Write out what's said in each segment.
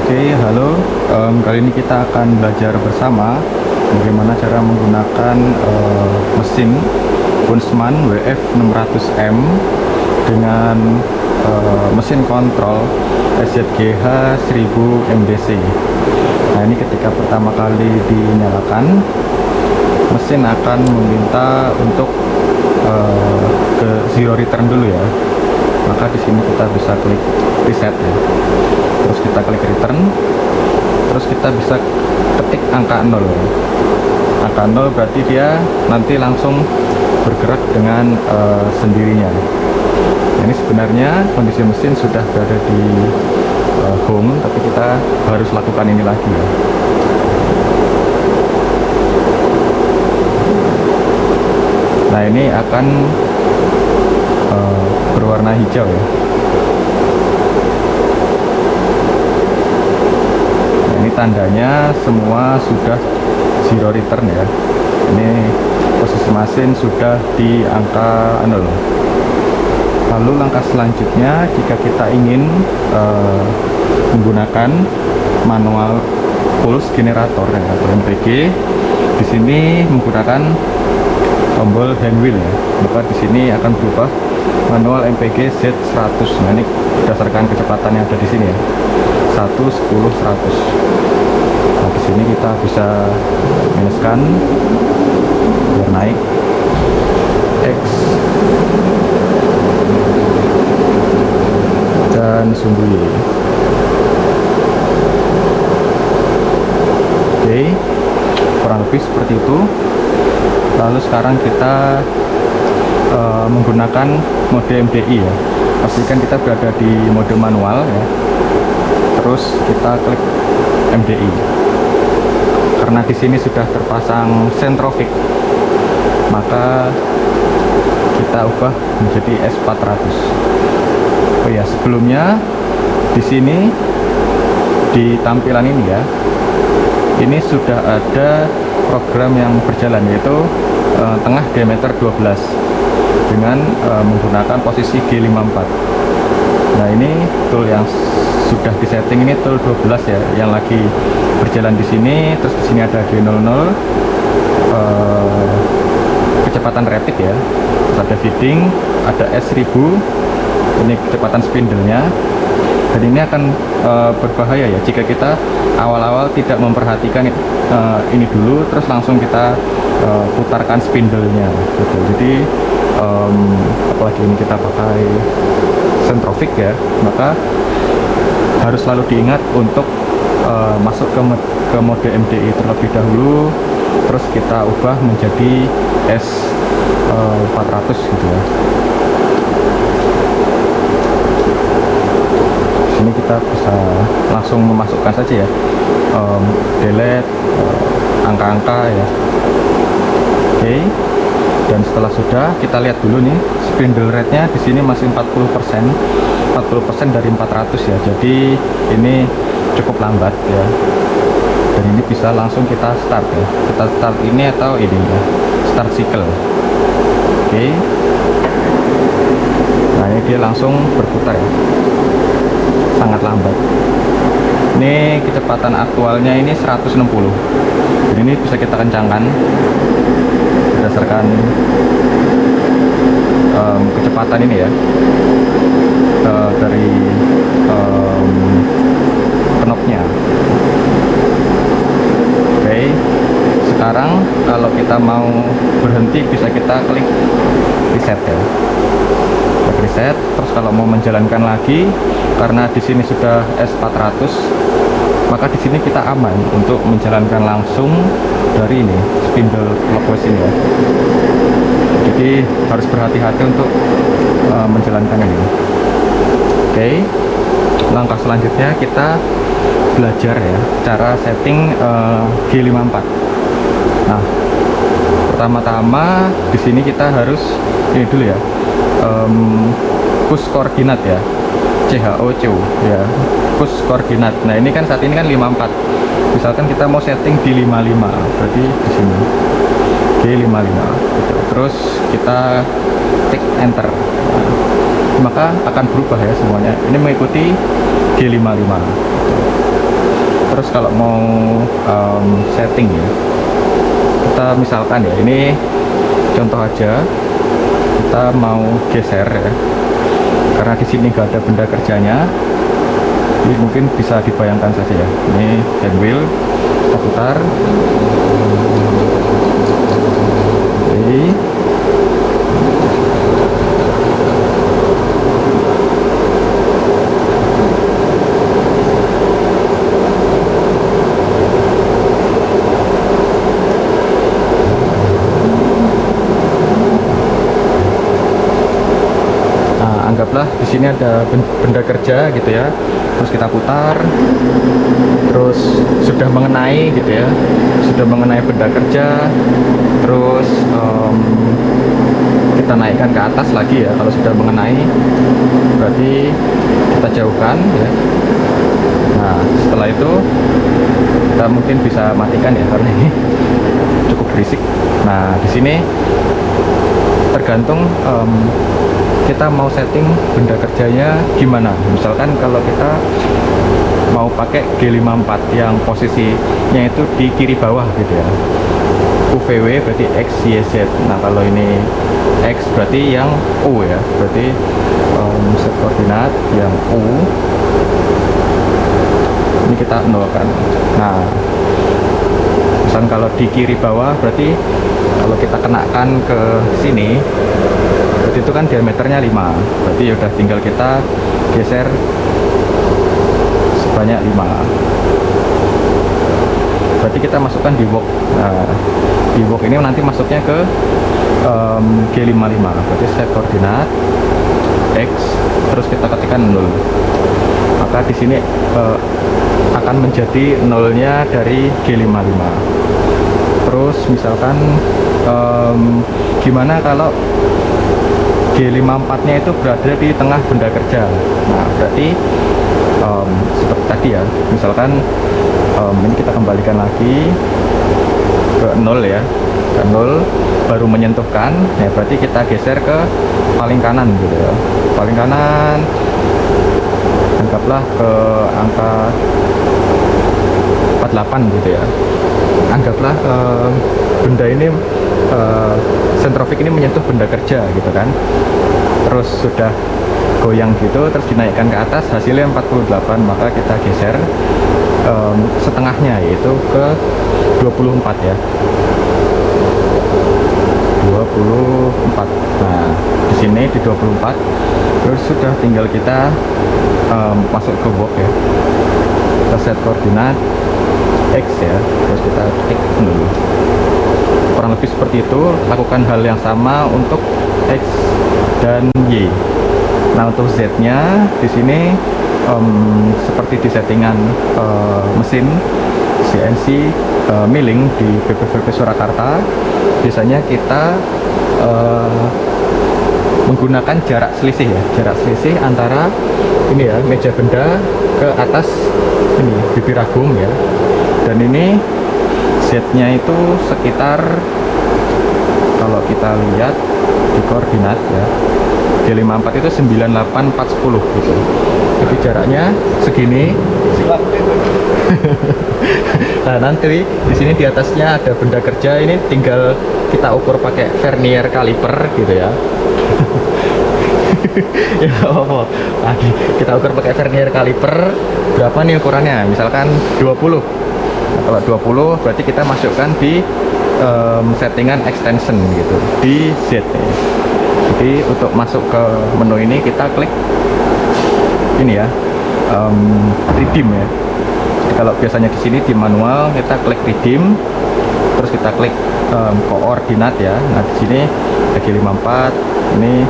Oke, halo. Kali ini kita akan belajar bersama bagaimana cara menggunakan mesin Huntsman WF600M dengan mesin kontrol SZGH 1000 MDC. Nah, ini ketika pertama kali dinyalakan, mesin akan meminta untuk ke zero return dulu ya. Maka di sini kita bisa klik reset ya. Terus kita klik return. Terus kita bisa ketik angka 0 ya. Angka 0 berarti dia nanti langsung bergerak dengan sendirinya. Ini sebenarnya kondisi mesin sudah berada di home, tapi kita harus lakukan ini lagi ya. Nah, ini akan berwarna hijau ya. Nah, ini tandanya semua sudah zero return ya. Ini posisi mesin sudah di angka 0. Lalu langkah selanjutnya, jika kita ingin menggunakan manual pulse generator ya, atau MPG, di sini menggunakan tombol hand wheel ya. Maka di sini akan berubah manual MPG Z100. Nah, ini berdasarkan kecepatan yang ada di sini ya. 1, 10, 100. Nah, di sini kita bisa minuskan biar naik. X dan sumbu Y. Oke, kurang lebih seperti itu. Lalu sekarang kita menggunakan mode MDI ya. Pastikan kita berada di mode manual ya. Terus kita klik MDI. Karena di sini sudah terpasang Centrofic, maka kita ubah menjadi S400. Oh ya, sebelumnya di sini di tampilan ini ya, ini sudah ada program yang berjalan, yaitu tengah diameter 12 dengan menggunakan posisi G54. Nah, ini tool yang sudah disetting, ini tool 12 ya, yang lagi berjalan di sini. Terus di sini ada G00, kecepatan rapid ya. Terus ada feeding, ada S1000, ini kecepatan spindle-nya. Dan ini akan berbahaya ya jika kita awal-awal tidak memperhatikan ini dulu, terus langsung kita putarkan spindle-nya gitu. Jadi apalagi ini kita pakai Centrofic ya, maka harus selalu diingat untuk masuk ke mode MDI terlebih dahulu, terus kita ubah menjadi S400 gitu ya. Ini kita bisa langsung memasukkan saja ya, delete angka-angka ya. Oke, dan setelah sudah, kita lihat dulu nih spindle rate-nya di sini masih 40%, 40% dari 400 ya. Jadi ini cukup lambat ya. Dan ini bisa langsung kita start ya. Kita start ini atau ini ya, start cycle. Oke. Nah, ini dia langsung berputar ya. Sangat lambat. Ini kecepatan aktualnya ini 160. Jadi ini bisa kita kencangkan berdasarkan kecepatan ini ya, dari knobnya. Oke, sekarang kalau kita mau berhenti bisa kita klik reset ya. Reset. Terus kalau mau menjalankan lagi, karena di sini sudah S400, maka di sini kita aman untuk menjalankan langsung dari ini spindle clockwise ini ya. Jadi harus berhati-hati untuk menjalankan ini. Oke, langkah selanjutnya kita belajar ya cara setting G54. Nah, pertama-tama di sini kita harus ini dulu ya, push koordinat ya, CHO ya, push koordinat. Nah, ini kan saat ini kan 54. Misalkan kita mau setting di 55, berarti di sini G55 gitu. Terus kita tik enter. Nah, maka akan berubah ya semuanya. Ini mengikuti G55 gitu. Terus kalau mau setting ya, kita misalkan ya, ini contoh aja, kita mau geser ya, karena di sini nggak ada benda kerjanya. Jadi mungkin bisa dibayangkan saja ya, ini hand wheel, kita putar. Oke. Anggaplah di sini ada benda kerja gitu ya, terus kita putar, terus sudah mengenai gitu ya, sudah mengenai benda kerja, terus kita naikkan ke atas lagi ya. Kalau sudah mengenai berarti kita jauhkan ya. Nah setelah itu kita mungkin bisa matikan ya, karena ini cukup berisik. Nah di sini tergantung kita mau setting benda kerjanya gimana. Misalkan kalau kita mau pakai G54 yang posisinya itu di kiri bawah gitu ya, UVW berarti X, Y, Z. Nah kalau ini X berarti yang U ya, berarti set koordinat yang U ini kita nolkan. Nah misalkan kalau di kiri bawah berarti kalau kita kenakan ke sini, berarti itu kan diameternya 5, berarti ya udah tinggal kita geser sebanyak 5. Berarti kita masukkan di wok. Nah di wok ini nanti masuknya ke G55, berarti set koordinat X, terus kita ketikkan 0, maka di sini akan menjadi nolnya dari G55. Terus misalkan gimana kalau G54 nya itu berada di tengah benda kerja. Nah berarti seperti tadi ya, misalkan ini kita kembalikan lagi ke 0 ya, ke 0 baru menyentuhkan ya, berarti kita geser ke paling kanan gitu ya, paling kanan, anggaplah ke angka 48 gitu ya. Anggaplah benda ini sentrofik ini menyentuh benda kerja gitu kan, terus sudah goyang gitu, terus dinaikkan ke atas, hasilnya 48, maka kita geser setengahnya, yaitu ke 24 ya, 24. Nah di sini di 24, terus sudah tinggal kita masuk ke wok ya, kita set koordinat X ya, terus kita ketik dulu. Kurang lebih seperti itu. Lakukan hal yang sama untuk X dan Y. Nah untuk Z nya di sini seperti di settingan mesin CNC milling di BPVP Surakarta, biasanya kita menggunakan jarak selisih ya, jarak selisih antara ini ya, meja benda ke atas ini bibir agung ya. Dan ini Z-nya itu sekitar, kalau kita lihat di koordinat ya, G54 itu 98410 gitu. Jadi jaraknya segini. Nah nanti di sini di atasnya ada benda kerja, ini tinggal kita ukur pakai vernier caliper gitu ya. Ya apa lagi, kita ukur pakai vernier caliper. Berapa nih ukurannya? Misalkan 20. Nah, kalau 20 berarti kita masukkan di settingan extension gitu di Z nih. Jadi untuk masuk ke menu ini kita klik ini ya, redeem ya. Jadi kalau biasanya di sini di manual kita klik redeem, terus kita klik koordinat ya. Nah di sini G54 ini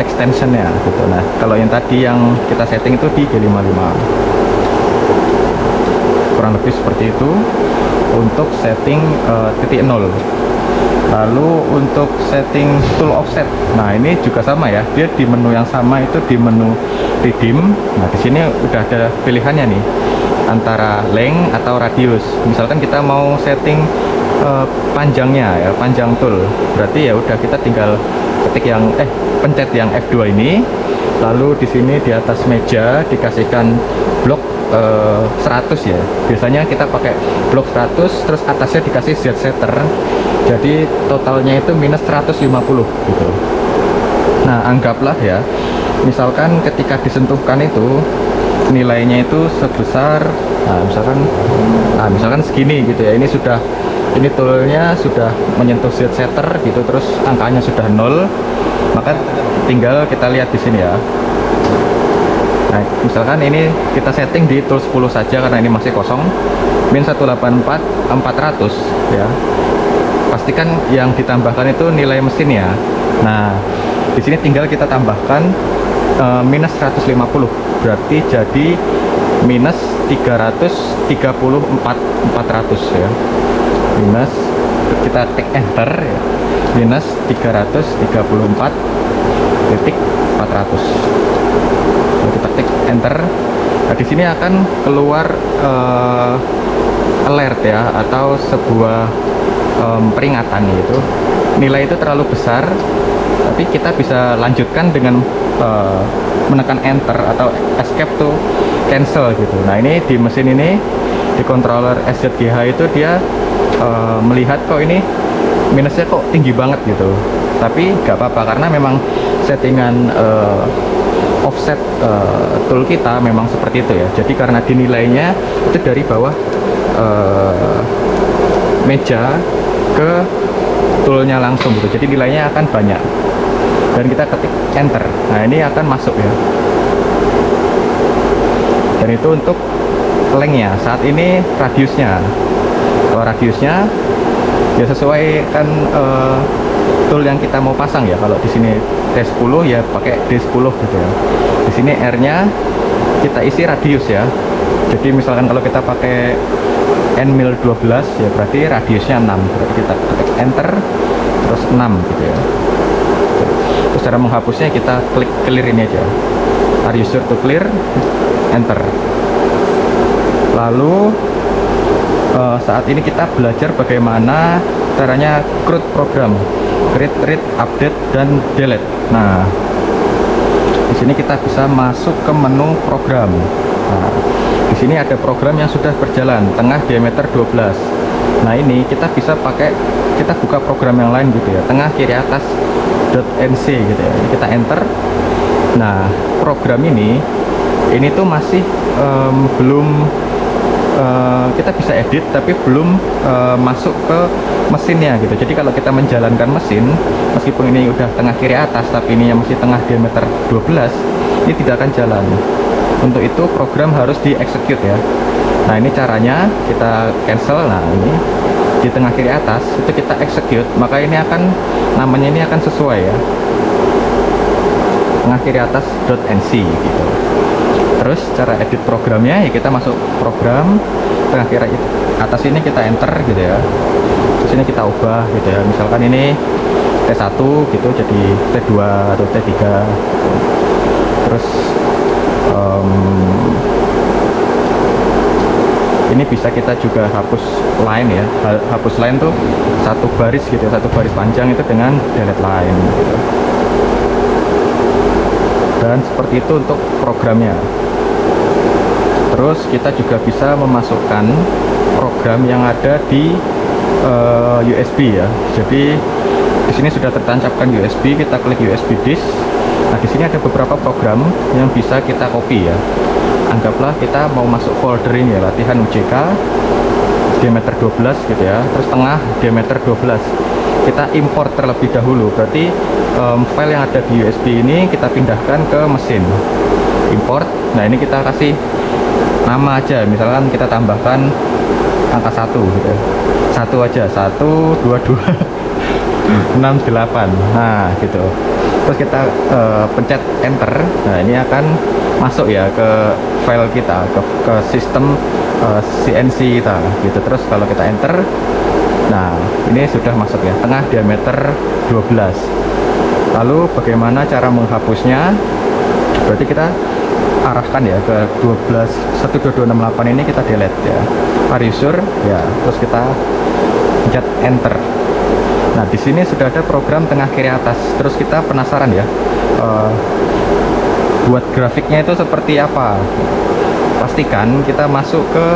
extensionnya gitu. Nah kalau yang tadi yang kita setting itu di G55. Kurang lebih seperti itu untuk setting titik 0. Lalu untuk setting tool offset, nah ini juga sama ya, dia di menu yang sama, itu di menu redeem. Nah di sini udah ada pilihannya nih antara length atau radius. Misalkan kita mau setting panjangnya ya, panjang tool, berarti ya udah kita tinggal ketik yang pencet yang F2 ini, lalu di sini di atas meja dikasihkan blok 100 ya. Biasanya kita pakai blok 100 terus atasnya dikasih Z setter, jadi totalnya itu minus 150 gitu. Nah, anggaplah ya, misalkan ketika disentuhkan itu nilainya itu sebesar misalkan segini gitu ya. Ini toolnya sudah menyentuh Z setter gitu, terus angkanya sudah 0, maka tinggal kita lihat di sini ya. Nah, misalkan ini kita setting di tool 10 saja karena ini masih kosong, min 184 400 ya. Pastikan yang ditambahkan itu nilai mesin ya. Nah, di sini tinggal kita tambahkan minus 150, berarti jadi minus 334 400 ya. Minus, kita tik enter ya, minus 334 titik 400. Kita tik enter. Nah, di sini akan keluar alert ya, atau sebuah peringatan, gitu. Nilai itu terlalu besar, tapi kita bisa lanjutkan dengan menekan enter atau escape to cancel gitu. Nah, ini di mesin ini, di controller SZGH itu dia melihat kok ini minusnya kok tinggi banget gitu, tapi nggak apa-apa karena memang settingan offset tool kita memang seperti itu ya. Jadi karena dinilainya itu dari bawah meja ke toolnya langsung gitu, jadi nilainya akan banyak, dan kita ketik enter. Nah, ini akan masuk ya, dan itu untuk lengthnya. Saat ini radiusnya, kalau radiusnya ya sesuai kan tool yang kita mau pasang ya. Kalau di sini D10 ya pakai D10 gitu ya. Di sini R-nya kita isi radius ya. Jadi misalkan kalau kita pakai N-mil 12 ya berarti radiusnya 6. Berarti kita ketik enter terus 6 gitu ya. Terus cara menghapusnya kita klik clear ini aja. Are you sure to clear? Enter. Lalu saat ini kita belajar bagaimana caranya CRUD program, create, read, update, dan delete. Nah, di sini kita bisa masuk ke menu program. Nah, di sini ada program yang sudah berjalan, tengah diameter 12. Nah, ini kita bisa pakai, kita buka program yang lain gitu ya, tengah kiri atas .nc gitu ya. Kita enter. Nah, program ini tuh masih belum kita bisa edit, tapi belum masuk ke mesinnya gitu. Jadi kalau kita menjalankan mesin, meskipun ini udah tengah kiri atas tapi ini masih tengah diameter 12, ini tidak akan jalan. Untuk itu program harus di execute ya. Nah, ini caranya, kita cancel. Nah, ini di tengah kiri atas itu kita execute, maka ini akan, namanya ini akan sesuai ya, tengah kiri atas .nc gitu. Terus cara edit programnya ya, kita masuk program, tengah kiri atas ini kita enter gitu ya. Terus ini kita ubah gitu ya. Misalkan ini T1 gitu jadi T2 atau T3. Terus ini bisa kita juga hapus line ya. Hapus line tuh satu baris gitu ya, satu baris panjang itu dengan delete line gitu. Dan seperti itu untuk programnya. Terus kita juga bisa memasukkan program yang ada di USB ya. Jadi di sini sudah tertancapkan USB, kita klik USB disk. Nah, di sini ada beberapa program yang bisa kita copy ya. Anggaplah kita mau masuk folder ini ya, latihan UJK diameter 12 gitu ya. Terus tengah diameter 12. Kita import terlebih dahulu. Berarti file yang ada di USB ini kita pindahkan ke mesin. Import. Nah, ini kita kasih nama aja, misalkan kita tambahkan angka 1 gitu ya. 1 aja, 1 2 2 6 8. Nah, gitu. Terus kita pencet enter. Nah, ini akan masuk ya ke file kita, ke sistem CNC kita gitu. Terus kalau kita enter, nah ini sudah masuk ya, tengah diameter 12. Lalu bagaimana cara menghapusnya? Berarti kita arahkan ya ke 12268 ini, kita delete ya. Are you sure? Ya, terus kita pencet enter. Nah, di sini sudah ada program tengah kiri atas. Terus kita penasaran ya, buat grafiknya itu seperti apa. pastikan kita masuk ke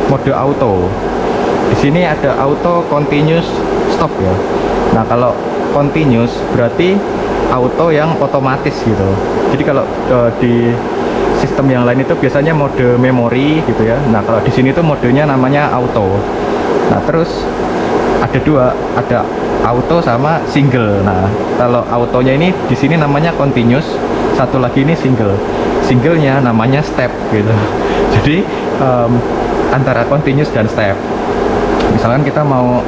mode auto. Di sini ada auto continuous stop ya. Nah, kalau continuous berarti auto yang otomatis gitu. Jadi kalau di sistem yang lain itu biasanya mode memori gitu ya. Nah, kalau di sini tuh modenya namanya auto. Nah, terus ada dua, ada auto sama single. Nah, kalau autonya ini di sini namanya continuous, satu lagi ini single. Singlenya namanya step gitu. Jadi antara continuous dan step. Misalkan kita mau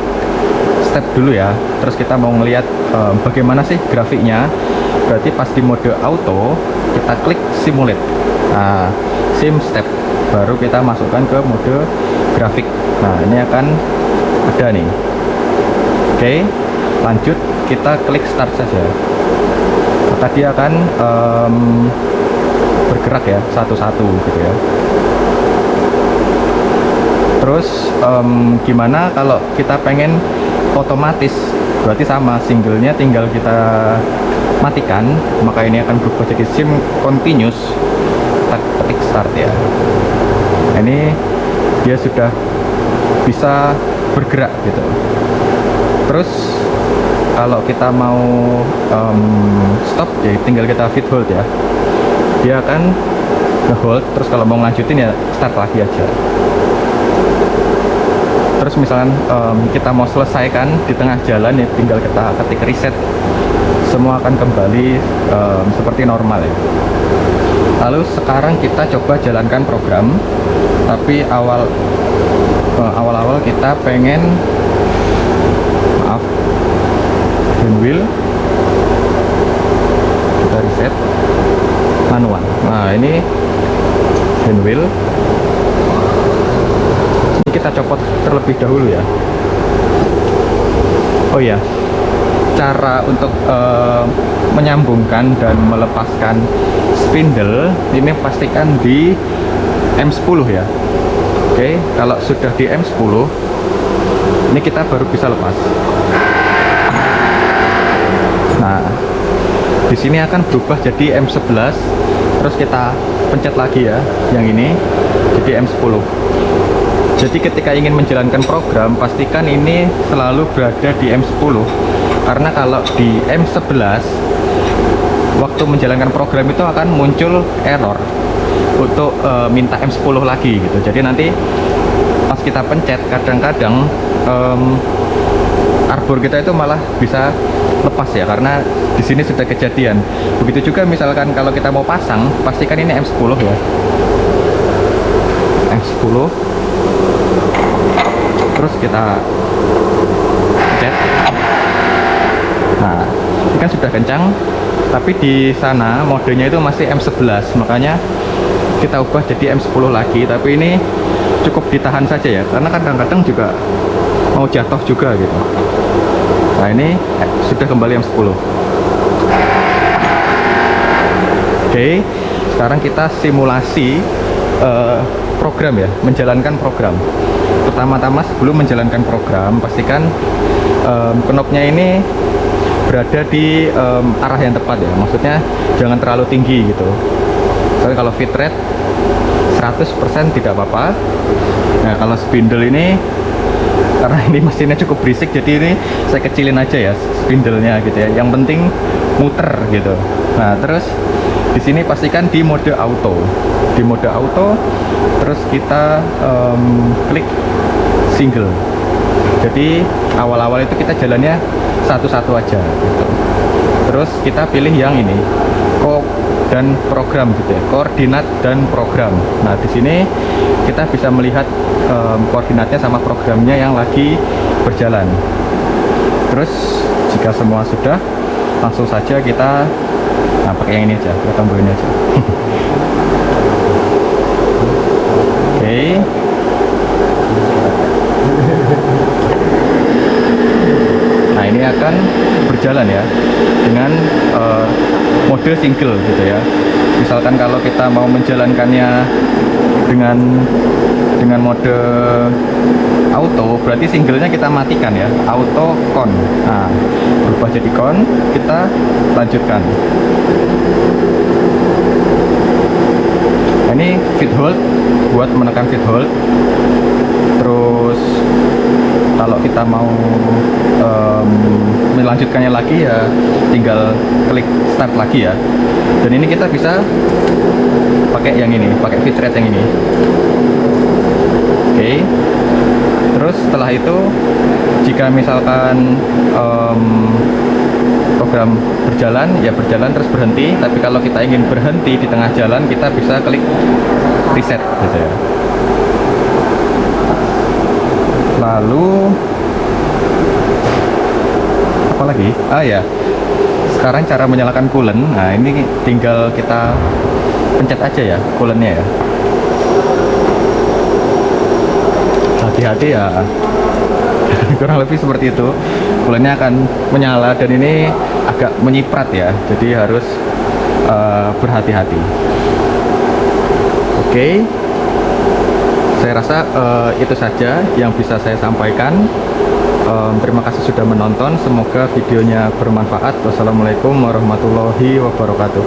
step dulu ya, terus kita mau ngelihat bagaimana sih grafiknya. Berarti pas di mode auto kita klik simulate. Nah, sim step, baru kita masukkan ke mode grafik. Nah, ini akan ada nih. Oke, lanjut kita klik start saja. Maka dia akan bergerak ya satu-satu gitu ya. Terus gimana kalau kita pengen otomatis? Berarti sama, singlenya tinggal kita matikan, maka ini akan berubah jadi sim continuous. Kita ketik start ya. Ini dia sudah bisa bergerak gitu. Terus kalau kita mau stop ya tinggal kita fit hold ya. Dia akan nge-hold, terus kalau mau lanjutin ya start lagi aja. Terus misalkan kita mau selesaikan di tengah jalan ya tinggal kita ketik reset, semua akan kembali seperti normal ya. Lalu sekarang kita coba jalankan program, tapi awal-awal kita pengen wheel, kita reset manual. Nah, ini wheel ini kita copot terlebih dahulu ya. Oh ya, cara untuk menyambungkan dan melepaskan spindle ini pastikan di M10 ya. Oke, kalau sudah di M10 ini kita baru bisa lepas. Nah, di sini akan berubah jadi M11, terus kita pencet lagi ya yang ini jadi M10. Jadi ketika ingin menjalankan program, pastikan ini selalu berada di M10, karena kalau di M11 waktu menjalankan program itu akan muncul error untuk minta M10 lagi gitu. Jadi nanti pas kita pencet kadang-kadang arbor kita itu malah bisa lepas ya, karena di sini sudah kejadian. Begitu juga misalkan kalau kita mau pasang, pastikan ini M10 ya. M10. Terus kita pencet. Nah, ini kan sudah kencang, tapi di sana modenya itu masih M11, makanya kita ubah jadi M10 lagi. Tapi ini cukup ditahan saja ya, karena kadang-kadang juga mau jatuh juga gitu. Nah, ini sudah kembali M10. Oke, sekarang kita simulasi program ya, menjalankan program. Pertama-tama sebelum menjalankan program, pastikan knopnya ini berada di arah yang tepat ya. Maksudnya jangan terlalu tinggi gitu. Soalnya kalau fit rate 100% tidak apa-apa. Nah, kalau spindle ini karena ini mesinnya cukup berisik, jadi ini saya kecilin aja ya spindlenya gitu ya. Yang penting muter gitu. Nah, terus di sini pastikan di mode auto. Di mode auto, terus kita klik single. Jadi awal-awal itu kita jalannya satu-satu aja gitu. Terus kita pilih yang ini, dan program gitu ya, koordinat dan program. Nah, di sini kita bisa melihat koordinatnya sama programnya yang lagi berjalan. Terus jika semua sudah, langsung saja kita pakai yang ini aja, kita tombol ini aja. Oke. Nah, ini akan berjalan ya dengan mode single gitu ya. Misalkan kalau kita mau menjalankannya dengan mode auto, berarti singlenya kita matikan ya, auto con. Nah, berubah jadi con, kita lanjutkan. Nah, ini feed hold buat menekan feed hold. Terus kalau kita mau melanjutkannya lagi ya tinggal klik start lagi ya. Dan ini kita bisa pakai yang ini, pakai feed rate yang ini. Oke. Terus setelah itu jika misalkan program berjalan ya berjalan terus berhenti, tapi kalau kita ingin berhenti di tengah jalan kita bisa klik reset gitu ya. Lalu apa lagi? Ya sekarang cara menyalakan coolant. Nah ini tinggal kita pencet aja ya coolantnya ya. Hati-hati ya. Kurang lebih seperti itu. Coolantnya akan menyala dan ini agak menyiprat ya, jadi harus berhati-hati. Oke, saya rasa itu saja yang bisa saya sampaikan. Terima kasih sudah menonton, semoga videonya bermanfaat. Wassalamualaikum warahmatullahi wabarakatuh.